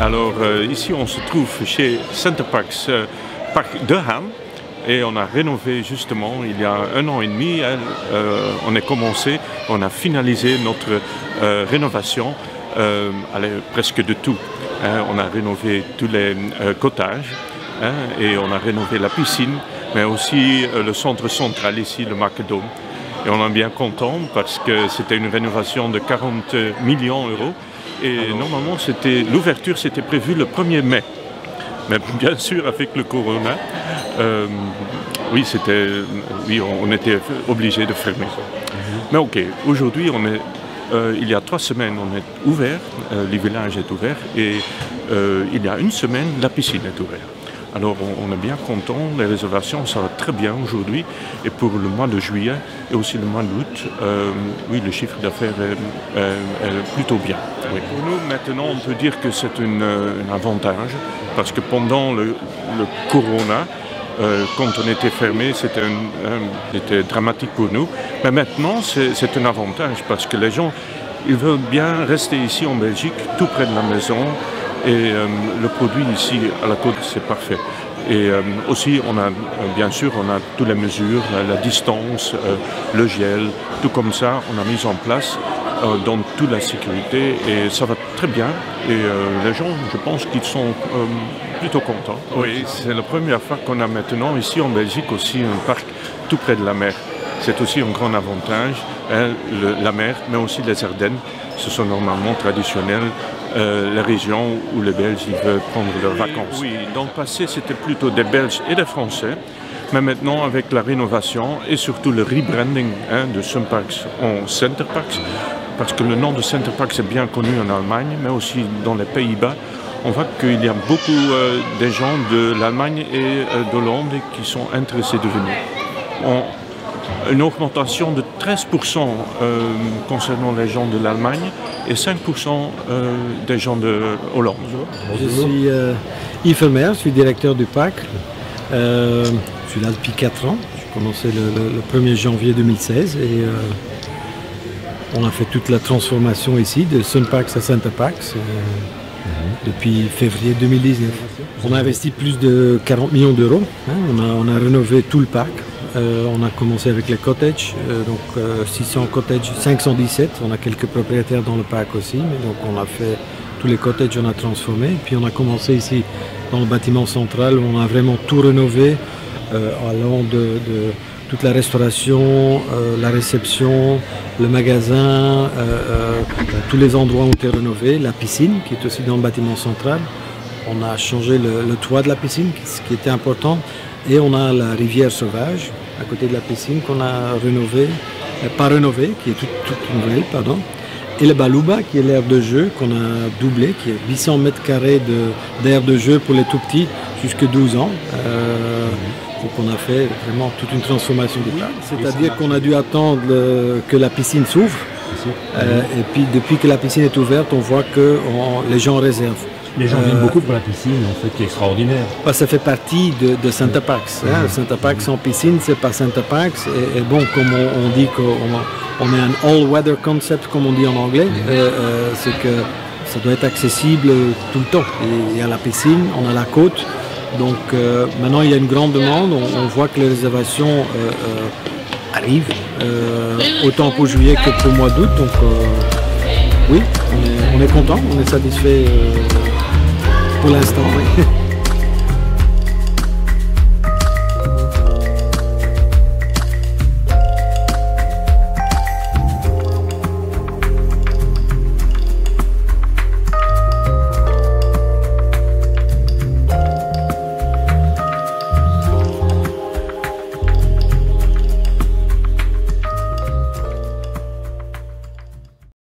Alors ici on se trouve chez Centerparks Parc de Ham et on a rénové justement il y a 1 an et demi. On a commencé, on a finalisé notre rénovation presque de tout. On a rénové tous les cottages et on a rénové la piscine, mais aussi le centre central ici, le Macedôme. Et on est bien content parce que c'était une rénovation de 40 millions d'euros. Et normalement, l'ouverture c'était prévu le 1er mai. Mais bien sûr, avec le corona, on était obligé de fermer. Mais ok, aujourd'hui, il y a 3 semaines, on est ouvert, le village est ouvert, et il y a 1 semaine, la piscine est ouverte. Alors on est bien content, les réservations ça va très bien aujourd'hui et pour le mois de juillet et aussi le mois d'août, le chiffre d'affaires est plutôt bien. Oui. Pour nous maintenant on peut dire que c'est un avantage parce que pendant le corona, quand on était fermé, c'était dramatique pour nous. Mais maintenant c'est un avantage parce que les gens ils veulent bien rester ici en Belgique, tout près de la maison. Et le produit ici à la côte, c'est parfait. Et aussi, bien sûr, on a toutes les mesures, la distance, le gel, tout comme ça, on a mis en place dans toute la sécurité et ça va très bien. Et les gens, je pense qu'ils sont plutôt contents. Oui, c'est la première fois qu'on a maintenant ici en Belgique aussi un parc tout près de la mer. C'est aussi un grand avantage, la mer, mais aussi les Ardennes. Ce sont normalement traditionnels. Les régions où les Belges veulent prendre leurs vacances. Oui, dans le passé, c'était plutôt des Belges et des Français. Mais maintenant, avec la rénovation et surtout le rebranding de Sunparks en Centerparks, parce que le nom de Centerparks est bien connu en Allemagne, mais aussi dans les Pays-Bas, on voit qu'il y a beaucoup de gens de l'Allemagne et d'Hollande qui sont intéressés de venir. Une augmentation de 13% concernant les gens de l'Allemagne et 5% des gens de Hollande. Je suis Yves Vermeer, je suis directeur du parc. Je suis là depuis 4 ans. J'ai commencé le 1er janvier 2016 et on a fait toute la transformation ici de Sunparks à Centerparks depuis février 2019. On a investi plus de 40 millions d'euros. On a rénové tout le parc. On a commencé avec les cottages, 600 cottages, 517. On a quelques propriétaires dans le parc aussi, mais donc on a fait tous les cottages, on a transformé. Puis on a commencé ici dans le bâtiment central où on a vraiment tout rénové, allant de toute la restauration, la réception, le magasin, tous les endroits ont été rénovés, la piscine qui est aussi dans le bâtiment central. On a changé le toit de la piscine, ce qui était important, et on a la rivière sauvage à côté de la piscine qu'on a qui est toute nouvelle, pardon. Et le Baluba qui est l'aire de jeu qu'on a doublé, qui est 800 mètres carrés d'aire de jeu pour les tout petits jusqu'à 12 ans. Donc on a fait vraiment toute une transformation du parc. C'est-à-dire qu'on a dû attendre que la piscine s'ouvre. Et puis depuis que la piscine est ouverte, on voit que les gens réservent. Les gens viennent beaucoup pour la piscine, en fait, qui est extraordinaire. Ça fait partie de Centerparks. Centerparks en piscine, c'est pas Centerparks. Et bon, comme on dit qu'on est un all-weather concept, comme on dit en anglais, c'est que ça doit être accessible tout le temps. Il y a la piscine, on a la côte. Donc maintenant, il y a une grande demande. On voit que les réservations arrivent, autant pour juillet que pour le mois d'août. Donc oui, on est content, on est satisfait. Pour l'instant, oui.